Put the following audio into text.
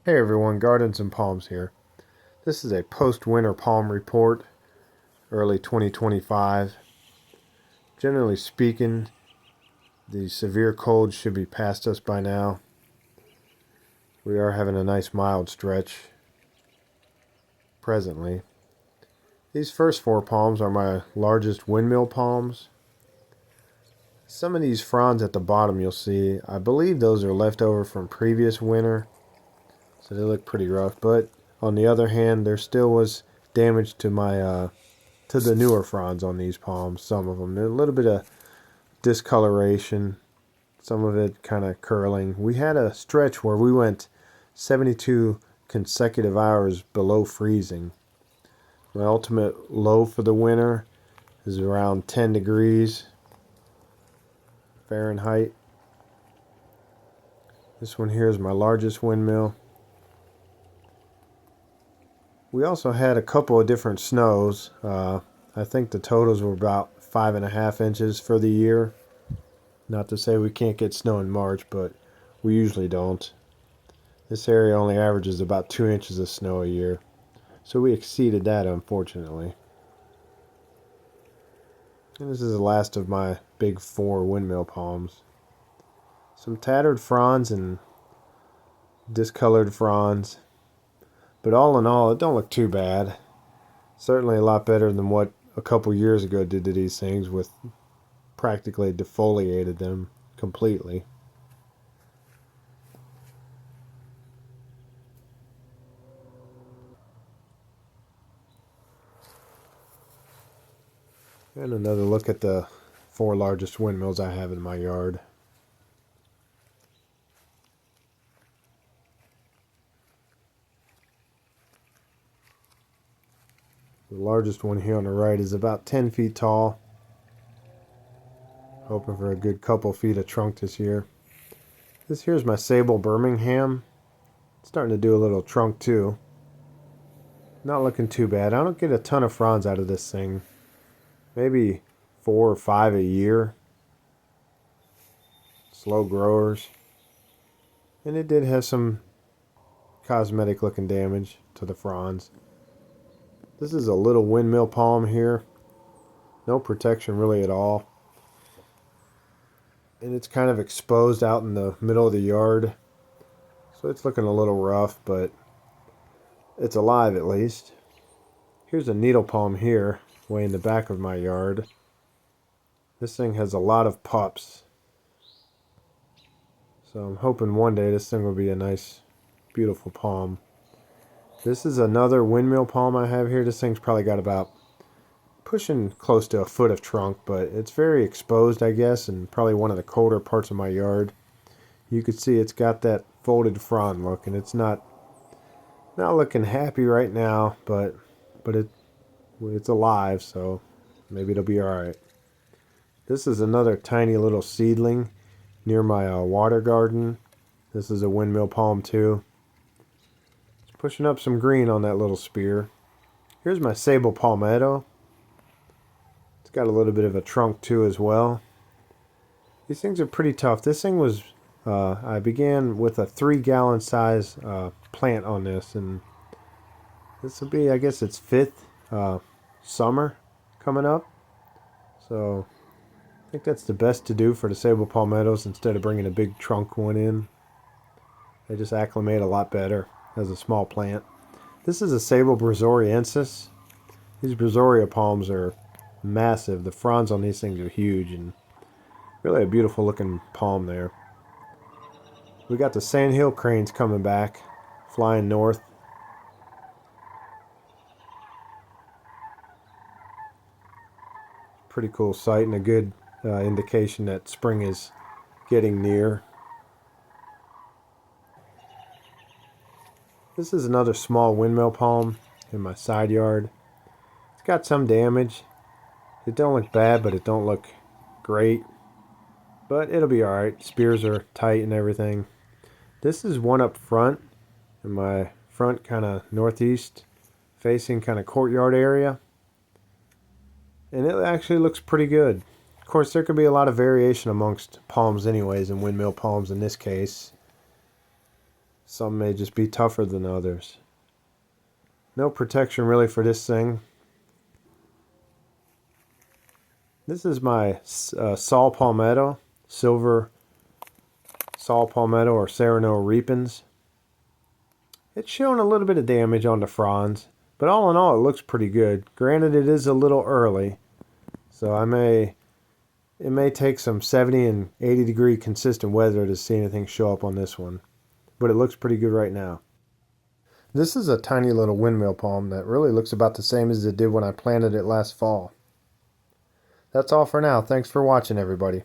Hey everyone, Gardens and Palms here. This is a post-winter palm report, early 2025. Generally speaking, the severe cold should be past us by now. We are having a nice mild stretch presently. These first four palms are my largest windmill palms. Some of these fronds at the bottom you'll see, I believe those are left over from previous winter, so they look pretty rough, but on the other hand, there still was damage to my to the newer fronds on these palms. Some of them, there's a little bit of discoloration, some of it kind of curling. We had a stretch where we went 72 consecutive hours below freezing. My ultimate low for the winter is around 10 degrees Fahrenheit. This one here is my largest windmill. We also had a couple of different snows. I think the totals were about 5.5 inches for the year. Not to say we can't get snow in March, but we usually don't. This area only averages about 2 inches of snow a year, so we exceeded that, unfortunately. And this is the last of my big four windmill palms. Some tattered fronds and discolored fronds, but all in all, it don't look too bad. Certainly a lot better than what a couple years ago did to these things, with practically defoliated them completely. And another look at the four largest windmills I have in my yard. The largest one here on the right is about 10 feet tall. Hoping for a good couple feet of trunk this year. This here's my Sable Birmingham. It's starting to do a little trunk too. Not looking too bad. I don't get a ton of fronds out of this thing. Maybe 4 or 5 a year. Slow growers. And it did have some cosmetic looking damage to the fronds. This is a little windmill palm here. No protection really at all. And it's kind of exposed out in the middle of the yard. So it's looking a little rough, but it's alive at least. Here's a needle palm here, way in the back of my yard. This thing has a lot of pups. So I'm hoping one day this thing will be a nice, beautiful palm. This is another windmill palm I have here. This thing's probably got about pushing close to a foot of trunk, but it's very exposed, I guess, and probably one of the colder parts of my yard. You can see it's got that folded frond look, and it's not looking happy right now, but it's alive, so maybe it'll be alright. This is another tiny little seedling near my water garden. This is a windmill palm too. It's pushing up some green on that little spear. Here's my Sable palmetto. It's got a little bit of a trunk too as well. These things are pretty tough. This thing was, I began with a 3-gallon size plant on this, and this will be, I guess, its 5th summer coming up. So I think that's the best to do for the Sable palmettos instead of bringing a big trunk one in. They just acclimate a lot better as a small plant. This is a Sable brasoriensis. These brazoria palms are massive. The fronds on these things are huge, and really a beautiful looking palm there. We got the sandhill cranes coming back, flying north. Pretty cool sight and a good indication that spring is getting near. This is another small windmill palm in my side yard. It's got some damage. It don't look bad, but it don't look great. But it'll be alright. Spears are tight and everything. This is one up front in my front kind of northeast facing kind of courtyard area. And it actually looks pretty good. Of course, there could be a lot of variation amongst palms anyways, and windmill palms in this case. Some may just be tougher than others. No protection really for this thing. This is my saw palmetto, silver saw palmetto or Serrano repens. It's showing a little bit of damage on the fronds, but all in all it looks pretty good. Granted, it is a little early, so it may take some 70 and 80 degree consistent weather to see anything show up on this one, but it looks pretty good right now. This is a tiny little windmill palm that really looks about the same as it did when I planted it last fall. That's all for now. Thanks for watching, everybody.